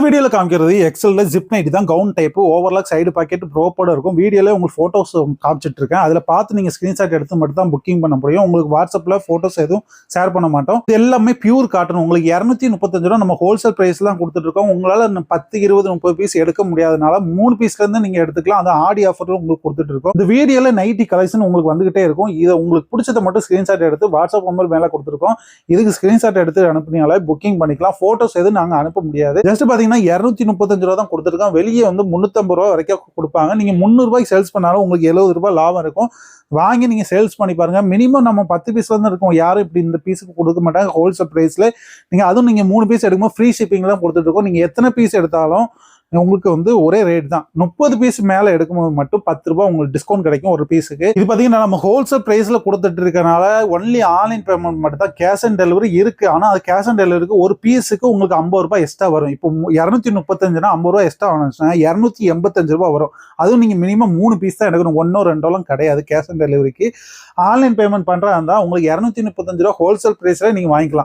வீடியோல காமிக்கிறது எக்ஸல்ல ஜிப் நைட்டி தான். Gown type, overlock, side pocket, ப்ரோப்போட இருக்கும். வீடியோல உங்களுக்கு போட்டோஸ் காமிச்சிட்டு இருக்கேன். அதுல பார்த்து நீங்க ஸ்கிரீன்ஷாட் எடுத்து மட்டும் தான் புக்கிங் பண்ண முடியும். உங்களுக்கு வாட்ஸ்அப்ல போட்டோஸ் எதுவும் ஷேர் பண்ண மாட்டோம். இது எல்லாமே பியூர் காட்டன். உங்களுக்கு 235 ரூபா நம்ம ஹோல்சேல் பிரைஸ் தான் கொடுத்துட்டு இருக்கோம். உங்களால 10, 20, 30 பீஸ் எடுக்க முடியாதனால 3 பீஸ்ல இருந்து நீங்க எடுத்துக்கலாம். அது ஆடி ஆஃபர்ல உங்களுக்கு கொடுத்துட்டு இருக்கோம். இந்த வீடியோல நைட்டி கலெக்ஷன் உங்களுக்கு வந்துகிட்டே இருக்கும். இதை உங்களுக்கு பிடிச்சதை மட்டும் ஸ்கிரீன்ஷாட் எடுத்து வாட்ஸ்அப் நம்பர் மேல கொடுத்துருக்கோம். இதுக்கு ஸ்கிரீன்ஷாட் எடுத்து அனுப்புனீங்களே புக்கிங் பண்ணிக்கலாம். போட்டோஸ் எதுவும் நாங்க அனுப்ப முடியாது. ஜஸ்ட் பாத்தீங்கன்னா 235 ரூபா தான் கொடுத்துருக்கோம். வெளியே வந்து 350 ரூபா வரைக்கும் கொடுப்பாங்க. நீங்க 300 ரூபாய்க்கு சேல்ஸ் பண்ணாலும் உங்களுக்கு 70 ரூபாய் லாபம் இருக்கும். வாங்கி நீங்க சேல்ஸ் பண்ணி பாருங்க. மினிமம் நம்ம 10 பீஸ்ல இருந்து இருக்கும். யாரும் இப்படி இந்த பீஸுக்கு கொடுக்க மாட்டாங்க ஹோல்சேல் பிரைஸ்ல. நீங்க அதுவும் நீங்க 3 பீஸ் எடுக்கும்போது ஃப்ரீ ஷிப்பிங் தான் கொடுத்துட்டு இருக்கோம். நீங்க எத்தனை பீஸ் எடுத்தாலும் உங்களுக்கு வந்து ஒரே ரேட் தான். 30 பீஸ் மேல எடுக்கும்போது மட்டும் 10 ரூபாய் உங்களுக்கு டிஸ்கவுண்ட் கிடைக்கும் ஒரு பீஸுக்கு. இது பாத்தீங்கன்னா நம்ம ஹோல்சேல் பிரைஸ்ல கொடுத்துட்டு இருக்கனால ஒன்லி ஆன்லைன் பேமெண்ட் மட்டும் தான். கேஷ் ஆன் டெலிவரி இருக்கு. ஆனா அது கேஷ் ஆன் டெலிவரிக்கு ஒரு பீஸுக்கு உங்களுக்கு 50 ரூபாய் எக்ஸ்ட்ரா வரும். இப்போ 235 50 ரூபாய் எக்ஸ்ட்ரா வந்துச்சுன்னா 285 ரூபாய் வரும். அதுவும் நீங்க மினிமம் 3 பீஸ் தான் எடுக்கணும். 1 2 கிடையாது கேஷ் ஆன் டெலிவரிக்கு. ஆன்லைன் பேமெண்ட் பண்றதா இருந்தா உங்களுக்கு 235 ரூபாய் ஹோல்சேல் பிரைஸ்ல நீங்க வாங்கிக்கலாம்.